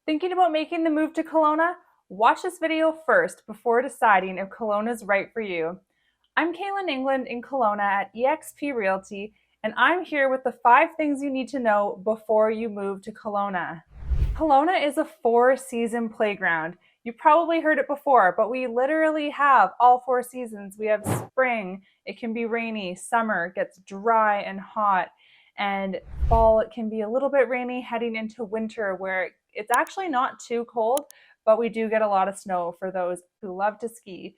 Thinking about making the move to Kelowna? Watch this video first before deciding if Kelowna is right for you. I'm Kaylin England in Kelowna at eXp Realty, and I'm here with the 5 things you need to know before you move to Kelowna. Kelowna is a 4-season playground. You probably heard it before, but we literally have all 4 seasons. We have spring, it can be rainy, summer, it gets dry and hot, and fall, it can be a little bit rainy heading into winter where it's actually not too cold, but we do get a lot of snow for those who love to ski.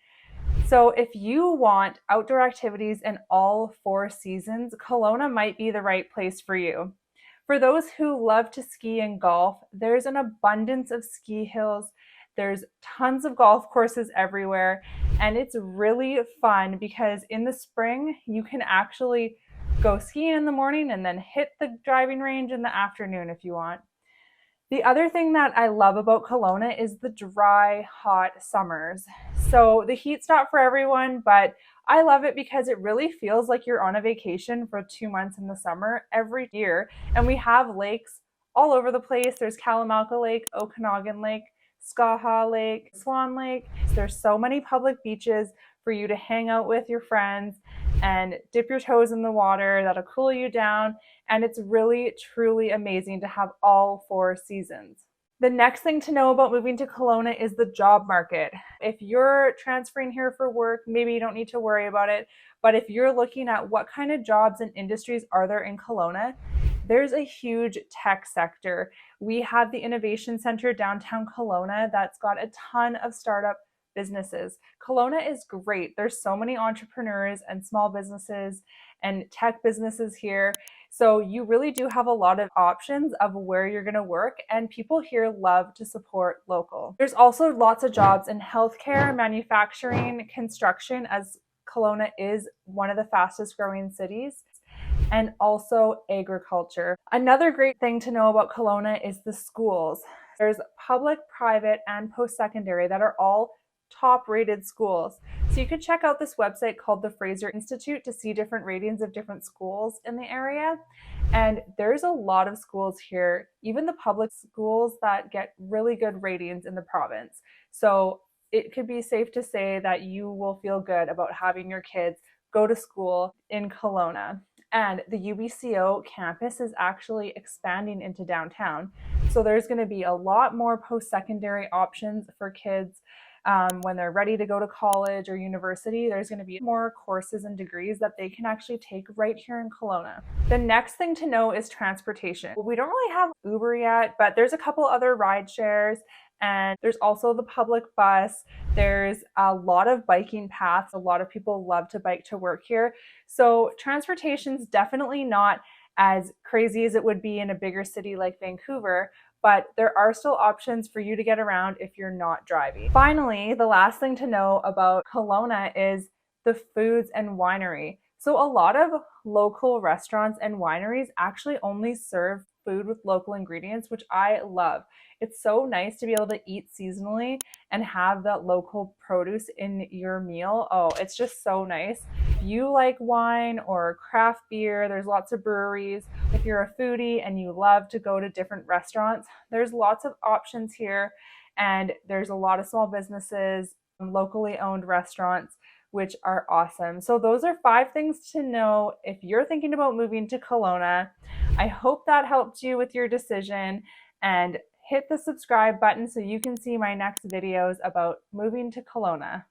So if you want outdoor activities in all 4 seasons, Kelowna might be the right place for you. For those who love to ski and golf, there's an abundance of ski hills. There's tons of golf courses everywhere, and it's really fun because in the spring, you can actually go skiing in the morning and then hit the driving range in the afternoon if you want. The other thing that I love about Kelowna is the dry, hot summers. So the heat's not for everyone, but I love it because it really feels like you're on a vacation for 2 months in the summer every year. And we have lakes all over the place. There's Kalamalka Lake, Okanagan Lake, Skaha Lake, Swan Lake. There's so many public beaches for you to hang out with your friends and dip your toes in the water. That'll cool you down. And it's really, truly amazing to have all 4 seasons. The next thing to know about moving to Kelowna is the job market. If you're transferring here for work, maybe you don't need to worry about it. But if you're looking at what kind of jobs and industries are there in Kelowna, there's a huge tech sector. We have the Innovation Center downtown Kelowna that's got a ton of startup businesses. Kelowna is great. There's so many entrepreneurs and small businesses and tech businesses here. So you really do have a lot of options of where you're going to work, and people here love to support local. There's also lots of jobs in healthcare, manufacturing, construction, as Kelowna is one of the fastest growing cities, and also agriculture. Another great thing to know about Kelowna is the schools. There's public, private, and post-secondary that are all top-rated schools. So you could check out this website called the Fraser Institute to see different ratings of different schools in the area. And there's a lot of schools here, even the public schools, that get really good ratings in the province. So it could be safe to say that you will feel good about having your kids go to school in Kelowna. And the UBCO campus is actually expanding into downtown. So there's going to be a lot more post-secondary options for kids when they're ready to go to college or university. There's going to be more courses and degrees that they can actually take right here in Kelowna. The next thing to know is transportation. We don't really have Uber yet, but there's a couple other ride shares. And there's also the public bus. There's a lot of biking paths. A lot of people love to bike to work here. So transportation's definitely not as crazy as it would be in a bigger city like Vancouver, but there are still options for you to get around if you're not driving. Finally, the last thing to know about Kelowna is the foods and winery. So a lot of local restaurants and wineries actually only serve food with local ingredients, which I love. It's so nice to be able to eat seasonally and have that local produce in your meal. Oh, it's just so nice. If you like wine or craft beer, there's lots of breweries. If you're a foodie and you love to go to different restaurants, there's lots of options here. And there's a lot of small businesses, locally owned restaurants, which are awesome. So those are 5 things to know if you're thinking about moving to Kelowna. I hope that helped you with your decision, and hit the subscribe button so you can see my next videos about moving to Kelowna.